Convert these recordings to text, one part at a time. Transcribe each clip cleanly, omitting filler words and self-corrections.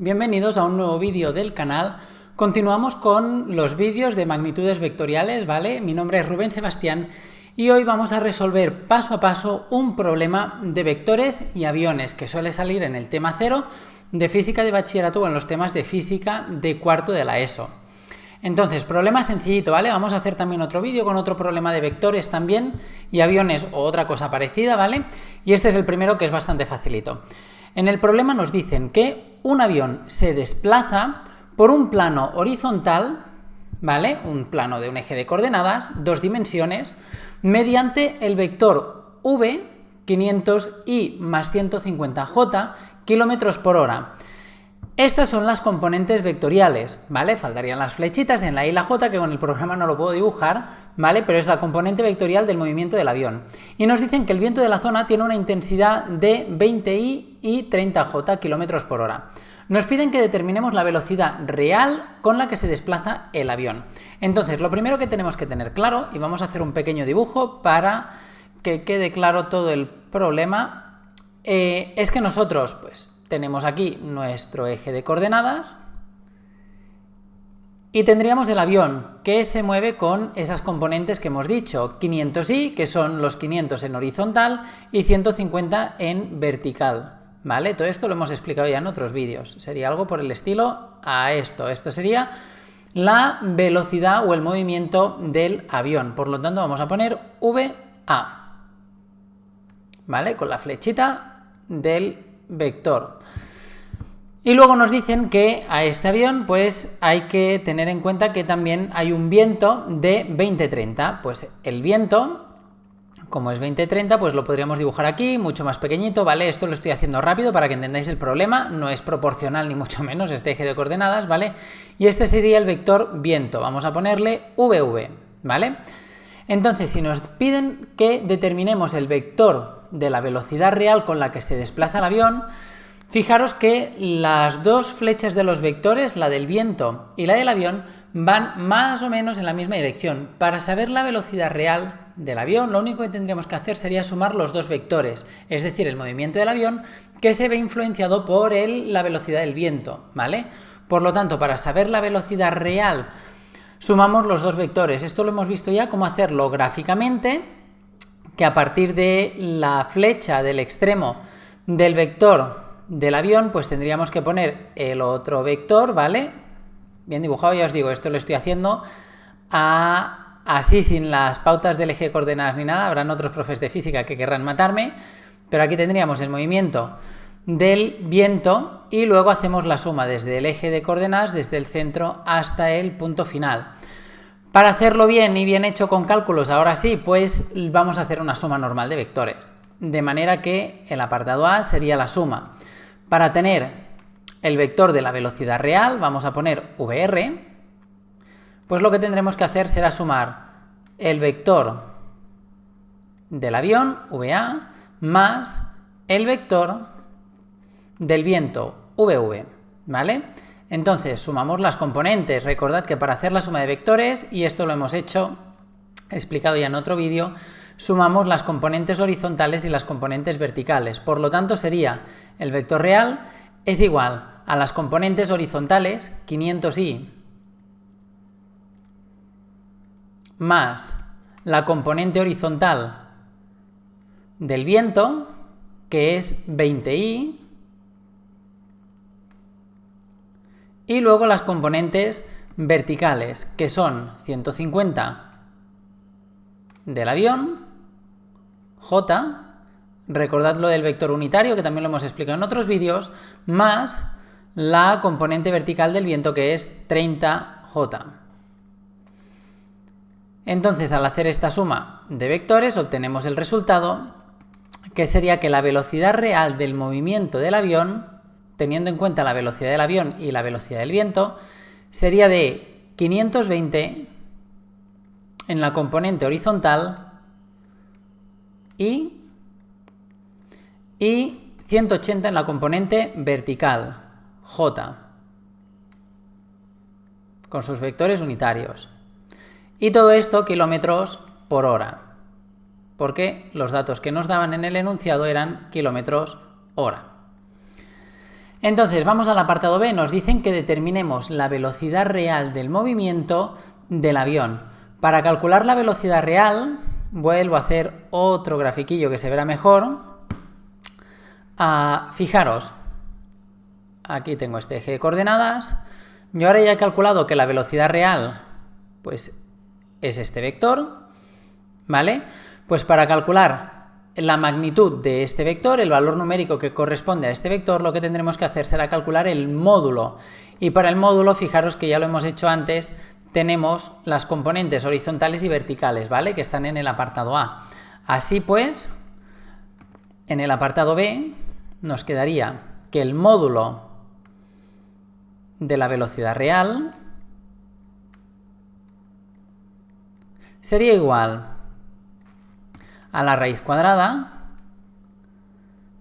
Bienvenidos a un nuevo vídeo del canal. Continuamos con los vídeos de magnitudes vectoriales, ¿vale? Mi nombre es Rubén Sebastián y hoy vamos a resolver paso a paso un problema de vectores y aviones que suele salir en el tema 0 de física de bachillerato o en los temas de física de cuarto de la ESO. Entonces, problema sencillito, ¿vale? Vamos a hacer también otro vídeo con otro problema de vectores también y aviones o otra cosa parecida, ¿vale? Y este es el primero, que es bastante facilito. En el problema nos dicen que un avión se desplaza por un plano horizontal, ¿vale? Un plano de un eje de coordenadas, dos dimensiones, mediante el vector v, 500i más 150j, kilómetros por hora. Estas son las componentes vectoriales, ¿vale? Faltarían las flechitas en la i y la j, que con el programa no lo puedo dibujar, ¿vale? Pero es la componente vectorial del movimiento del avión. Y nos dicen que el viento de la zona tiene una intensidad de 20i y 30j kilómetros por hora. Nos piden que determinemos la velocidad real con la que se desplaza el avión. Entonces, lo primero que tenemos que tener claro, y vamos a hacer un pequeño dibujo para que quede claro todo el problema, es que nosotros, pues, tenemos aquí nuestro eje de coordenadas y tendríamos el avión que se mueve con esas componentes que hemos dicho, 500i, que son los 500 en horizontal, y 150 en vertical, ¿vale? Todo esto lo hemos explicado ya en otros vídeos. Sería algo por el estilo a esto. Esto sería la velocidad o el movimiento del avión. Por lo tanto, vamos a poner VA, ¿vale? Con la flechita del vector. Y luego nos dicen que a este avión pues hay que tener en cuenta que también hay un viento de 20-30. Pues el viento, como es 20-30, pues lo podríamos dibujar aquí, mucho más pequeñito, ¿vale? Esto lo estoy haciendo rápido para que entendáis el problema, no es proporcional ni mucho menos este eje de coordenadas, ¿vale? Y este sería el vector viento, vamos a ponerle VV, ¿vale? Entonces, si nos piden que determinemos el vector de la velocidad real con la que se desplaza el avión, fijaros que las dos flechas de los vectores, la del viento y la del avión, van más o menos en la misma dirección. Para saber la velocidad real del avión, lo único que tendríamos que hacer sería sumar los dos vectores, es decir, el movimiento del avión que se ve influenciado por la velocidad del viento, ¿vale? Por lo tanto, para saber la velocidad real, sumamos los dos vectores. Esto lo hemos visto ya cómo hacerlo gráficamente, que a partir de la flecha del extremo del vector del avión, pues tendríamos que poner el otro vector, ¿vale? Bien dibujado, ya os digo, esto lo estoy haciendo así, sin las pautas del eje de coordenadas ni nada. Habrán otros profes de física que querrán matarme, pero aquí tendríamos el movimiento del viento y luego hacemos la suma desde el eje de coordenadas, desde el centro hasta el punto final. Para hacerlo bien y bien hecho con cálculos, ahora sí, pues vamos a hacer una suma normal de vectores. De manera que el apartado A sería la suma. Para tener el vector de la velocidad real, vamos a poner VR, pues lo que tendremos que hacer será sumar el vector del avión, VA, más el vector del viento, VV, ¿vale? Entonces, sumamos las componentes. Recordad que para hacer la suma de vectores, y esto lo hemos explicado ya en otro vídeo, sumamos las componentes horizontales y las componentes verticales. Por lo tanto, sería el vector real es igual a las componentes horizontales, 500i, más la componente horizontal del viento, que es 20i, y luego las componentes verticales, que son 150 del avión, J, recordad lo del vector unitario, que también lo hemos explicado en otros vídeos, más la componente vertical del viento, que es 30J. Entonces, al hacer esta suma de vectores, obtenemos el resultado, que sería que la velocidad real del movimiento del avión, teniendo en cuenta la velocidad del avión y la velocidad del viento, sería de 520 en la componente horizontal y 180 en la componente vertical, J, con sus vectores unitarios. Y todo esto kilómetros por hora, porque los datos que nos daban en el enunciado eran kilómetros hora. Entonces, vamos al apartado B. Nos dicen que determinemos la velocidad real del movimiento del avión. Para calcular la velocidad real, vuelvo a hacer otro grafiquillo que se verá mejor. Fijaros, aquí tengo este eje de coordenadas. Yo ahora ya he calculado que la velocidad real, pues, es este vector, ¿vale? Pues para calcular la magnitud de este vector, el valor numérico que corresponde a este vector, lo que tendremos que hacer será calcular el módulo. Y para el módulo, fijaros que ya lo hemos hecho antes, tenemos las componentes horizontales y verticales, ¿vale? Que están en el apartado A. Así pues, en el apartado B nos quedaría que el módulo de la velocidad real sería igual a la raíz cuadrada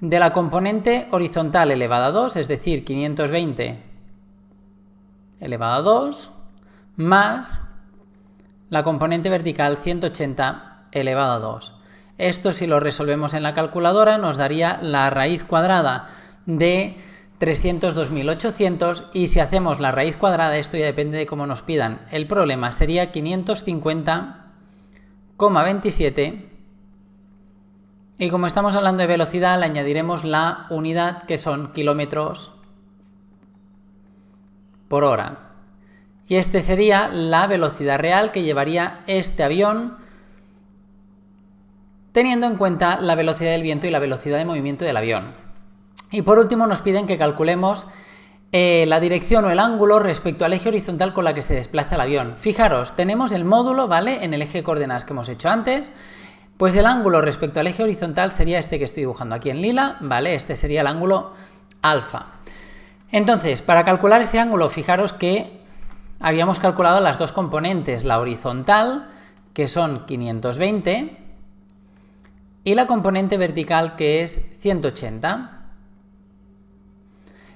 de la componente horizontal elevada a 2, es decir, 520 elevado a 2, más la componente vertical 180 elevado a 2. Esto, si lo resolvemos en la calculadora, nos daría la raíz cuadrada de 302.800, y si hacemos la raíz cuadrada, esto ya depende de cómo nos pidan el problema, sería 550,27. Y como estamos hablando de velocidad, le añadiremos la unidad, que son kilómetros por hora. Y este sería la velocidad real que llevaría este avión, teniendo en cuenta la velocidad del viento y la velocidad de movimiento del avión. Y por último nos piden que calculemos la dirección o el ángulo respecto al eje horizontal con la que se desplaza el avión. Fijaros, tenemos el módulo, ¿vale?, en el eje de coordenadas que hemos hecho antes. Pues el ángulo respecto al eje horizontal sería este que estoy dibujando aquí en lila, ¿vale? Este sería el ángulo alfa. Entonces, para calcular ese ángulo, fijaros que habíamos calculado las dos componentes, la horizontal, que son 520, y la componente vertical, que es 180.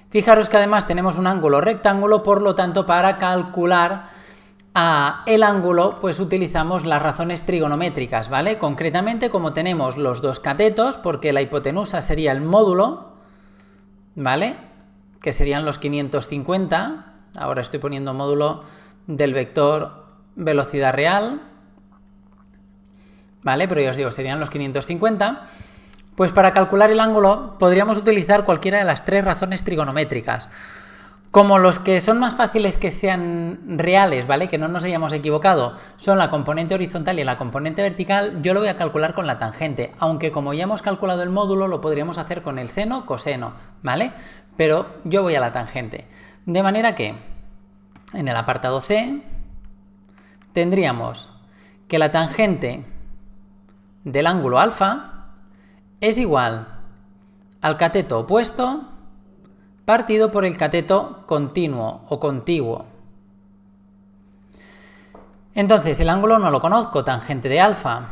Fijaros que además tenemos un ángulo rectángulo, por lo tanto, para calcular el ángulo, pues utilizamos las razones trigonométricas, ¿vale? Concretamente, como tenemos los dos catetos, porque la hipotenusa sería el módulo, ¿vale?, que serían los 550, ahora estoy poniendo módulo del vector velocidad real, ¿vale?, pero ya os digo, serían los 550, pues para calcular el ángulo podríamos utilizar cualquiera de las tres razones trigonométricas. Como los que son más fáciles que sean reales, ¿vale?, que no nos hayamos equivocado, son la componente horizontal y la componente vertical, yo lo voy a calcular con la tangente, aunque como ya hemos calculado el módulo, lo podríamos hacer con el seno, coseno, ¿vale? Pero yo voy a la tangente. De manera que, en el apartado C, tendríamos que la tangente del ángulo alfa es igual al cateto opuesto partido por el cateto continuo o contiguo. Entonces, el ángulo no lo conozco, tangente de alfa.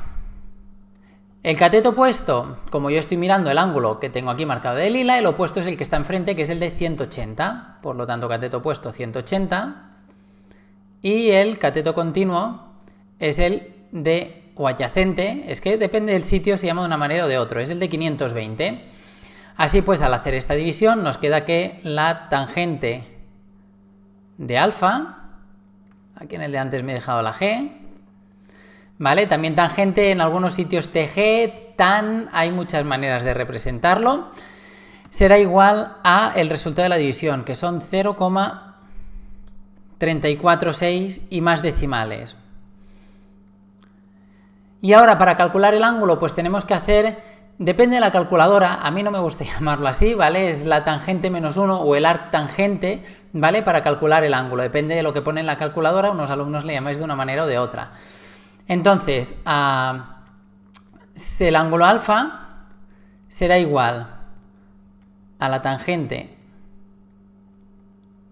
El cateto opuesto, como yo estoy mirando el ángulo que tengo aquí marcado de lila, el opuesto es el que está enfrente, que es el de 180. Por lo tanto, cateto opuesto 180. Y el cateto continuo es el de, o adyacente, es que depende del sitio, se llama de una manera o de otra, es el de 520. Así pues, al hacer esta división, nos queda que la tangente de alfa, aquí en el de antes me he dejado la G, ¿vale? También tangente, en algunos sitios TG, tan, hay muchas maneras de representarlo, será igual a el resultado de la división, que son 0,346 y más decimales. Y ahora, para calcular el ángulo, pues tenemos que hacer... Depende de la calculadora, a mí no me gusta llamarlo así, ¿vale? Es la tangente menos 1 o el arc tangente, ¿vale?, para calcular el ángulo. Depende de lo que pone en la calculadora, unos alumnos le llamáis de una manera o de otra. Entonces, el ángulo alfa será igual a la tangente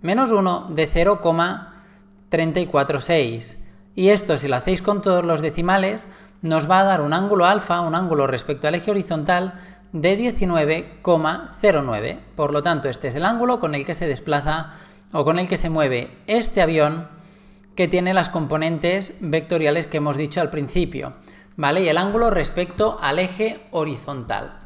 menos 1 de 0,346. Y esto, si lo hacéis con todos los decimales, nos va a dar un ángulo alfa, un ángulo respecto al eje horizontal de 19,09. Por lo tanto, este es el ángulo con el que se desplaza o con el que se mueve este avión, que tiene las componentes vectoriales que hemos dicho al principio, ¿vale? Y el ángulo respecto al eje horizontal.